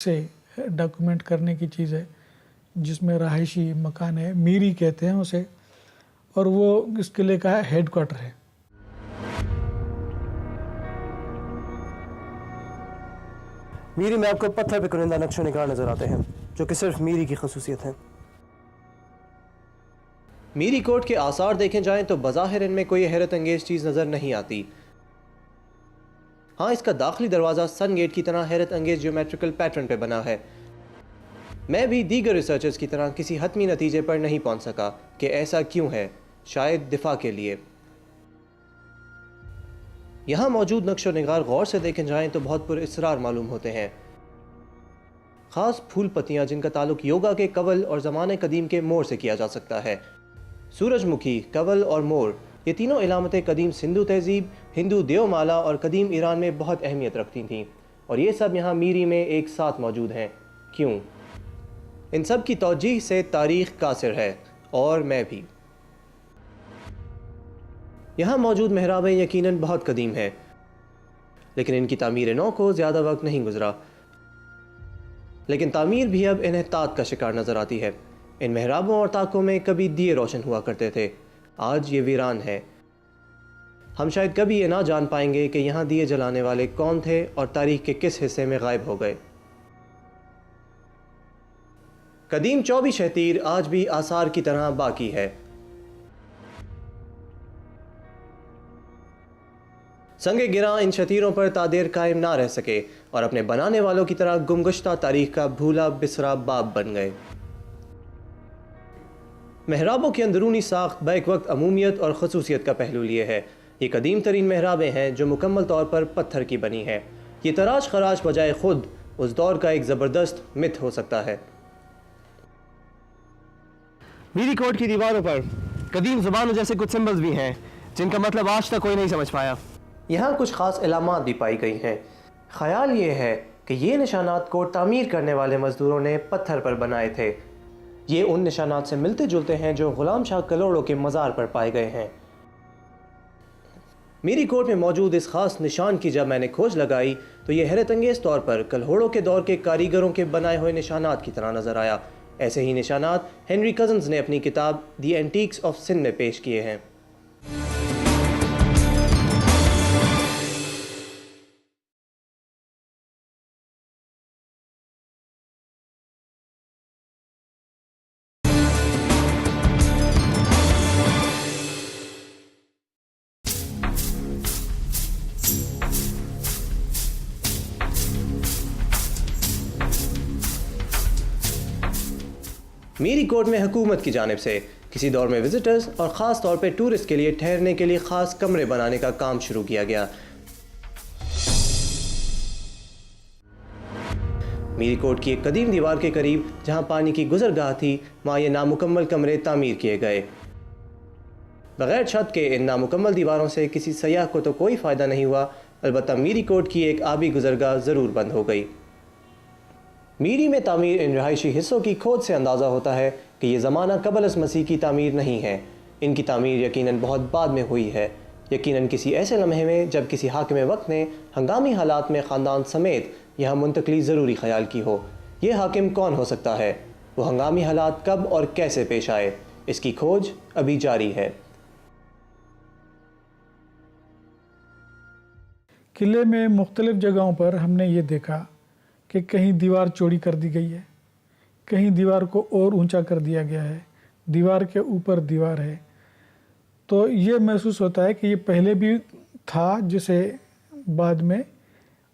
से डॉक्यूमेंट करने की चीज़ है, जिसमें रहायशी मकान है, मीरी कहते हैं उसे, और वो इस किले का हेड क्वार्टर है। मीरी में आपको पत्थर पे कुनिंदा नक्शो निगार नजर आते हैं, जो कि सिर्फ मीरी की खसूसियत है। मीरी कोट के आसार देखे जाएं तो बज़ाहिर इनमें कोई हैरत अंगेज चीज़ नज़र नहीं आती। हाँ, इसका दाखिली दरवाज़ा सन गेट की तरह हैरत अंगेज ज्योमेट्रिकल पैटर्न पे बना है। मैं भी दीगर रिसर्चर्स की तरह किसी हतमी नतीजे पर नहीं पहुंच सका कि ऐसा क्यों है, शायद दिफा के लिए। यहाँ मौजूद नक्शो निगार गौर से देखे जाएं तो बहुत पुरअसरार मालूम होते हैं। ख़ास फूल पत्तियाँ जिनका ताल्लुक योगा के कवल और ज़माने कदीम के मोर से किया जा सकता है। सूरजमुखी, कवल और मोर, ये तीनों इलामतें कदीम सिंधु तहजीब, हिंदू देवमाला और कदीम ईरान में बहुत अहमियत रखती थीं, और ये सब यहाँ मीरी में एक साथ मौजूद हैं। क्यों? इन सब की तौजीह से तारीख़ कासिर है, और मैं भी। यहाँ मौजूद मेहराबें यकीनन बहुत कदीम हैं, लेकिन इनकी तामीर नौ को ज़्यादा वक्त नहीं गुजरा। लेकिन तामीर भी अब इन्हतात का शिकार नज़र आती है। इन मेहराबों और ताकों में कभी दिए रोशन हुआ करते थे, आज ये वीरान है। हम शायद कभी ये ना जान पाएंगे कि यहाँ दिए जलाने वाले कौन थे और तारीख के किस हिस्से में गायब हो गए। कदीम चौबी शतीर आज भी आसार की तरह बाकी है। संगे गिरा इन शतीरों पर तादेर कायम ना रह सके और अपने बनाने वालों की तरह गुमगुश्ता तारीख का भूला बिसरा बाब बन गए। मेहराबों की अंदरूनी साख्त बैक वक्त अमूमियत और खसूसियत का पहलू लिए है। ये कदीम तरीन मेहराबें हैं जो मुकम्मल तौर पर पत्थर की बनी है। ये तराश खराश बजाय खुद उस दौर का एक ज़बरदस्त मिथ हो सकता है। मीरी कोट की दीवारों पर कदीम ज़ुबानों जैसे कुछ सिंबल्स भी हैं, जिनका मतलब आज तक कोई नहीं समझ पाया। यहाँ कुछ ख़ास इलामात भी पाई गई हैं। ख्याल ये है कि ये निशानात को तामीर करने वाले मज़दूरों ने पत्थर पर बनाए थे। ये उन निशानात से मिलते जुलते हैं जो गुलाम शाह कलोड़ों के मज़ार पर पाए गए हैं। मीरी कोट में मौजूद इस ख़ास निशान की जब मैंने खोज लगाई तो ये हैरत अंगेज़ तौर पर कल्होड़ों के दौर के कारीगरों के बनाए हुए निशानात की तरह नज़र आया। ऐसे ही निशानात हेनरी कज़न्स ने अपनी किताब दी एंटीक्स ऑफ सिंध में पेश किए हैं। मीरी कोट में हुकूमत की जानिब से किसी दौर में विजिटर्स और ख़ास तौर पे टूरिस्ट के लिए ठहरने के लिए ख़ास कमरे बनाने का काम शुरू किया गया। मीरी कोट की एक कदीम दीवार के करीब जहां पानी की गुजरगाह थी, वहां ये नामुकम्मल कमरे तामीर किए गए। बगैर छत के इन नामुकम्मल दीवारों से किसी सयाह को तो कोई फ़ायदा नहीं हुआ, अलबत्ता मीरी कोट की एक आबी गुजरगाह ज़रूर बंद हो गई। मीरी में तामीर इन रहायशी हिस्सों की खोज से अंदाज़ा होता है कि ये ज़माना कबल अस मसीह की तामीर नहीं है। इनकी तामीर यकीनन बहुत बाद में हुई है, यकीनन किसी ऐसे लम्हे में जब किसी हाकिम वक्त ने हंगामी हालात में ख़ानदान समेत यहाँ मुंतकली ज़रूरी ख्याल की हो। ये हाकिम कौन हो सकता है? वो हंगामी हालात कब और कैसे पेश आए? इसकी खोज अभी जारी है। किले में मुख्तलिफ़ जगहों पर हमने ये देखा कि कहीं दीवार चौड़ी कर दी गई है, कहीं दीवार को और ऊंचा कर दिया गया है, दीवार के ऊपर दीवार है। तो ये महसूस होता है कि ये पहले भी था, जिसे बाद में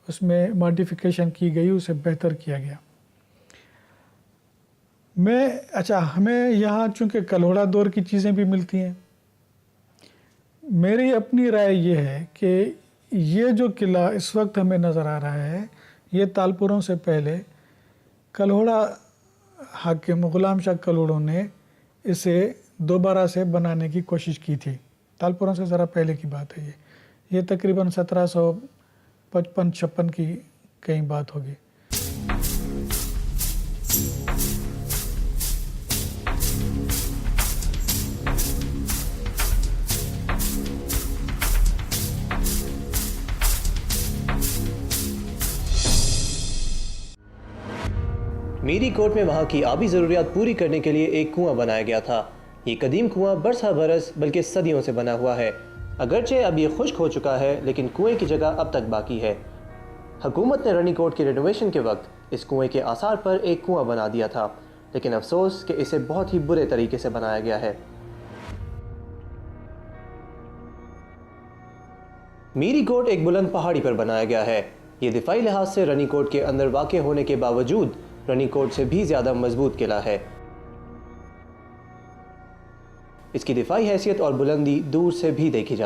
उसमें मॉडिफिकेशन की गई, उसे बेहतर किया गया। हमें यहाँ चूँकि कल्होड़ा दौर की चीज़ें भी मिलती हैं। मेरी अपनी राय ये है कि ये जो किला इस वक्त हमें नज़र आ रहा है, ये तालपुरों से पहले कल्होड़ा हाकिम गुलाम शाह कलोड़ों ने इसे दोबारा से बनाने की कोशिश की थी। तालपुरों से ज़रा पहले की बात है ये तकरीबन 1755-56 की कहीं बात होगी। मीरी कोट में वहाँ की आबी ज़रूरियात पूरी करने के लिए एक कुआं बनाया गया था। ये कदीम कुआं बरसा बरस बल्कि सदियों से बना हुआ है। अगरचे अब ये खुश्क हो चुका है, लेकिन कुएं की जगह अब तक बाकी है। हुकूमत ने रनीकोट के रेनोवेशन के वक्त इस कुएं के आसार पर एक कुआं बना दिया था, लेकिन अफसोस कि इसे बहुत ही बुरे तरीके से बनाया गया है। मीरी कोट एक बुलंद पहाड़ी पर बनाया गया है। ये दिफाई लिहाज से रनीकोट के अंदर वाक़ होने के बावजूद रनीकोट से भी ज़्यादा मजबूत किला है। इसकी दिफाई हैसियत और बुलंदी दूर से भी देखी जा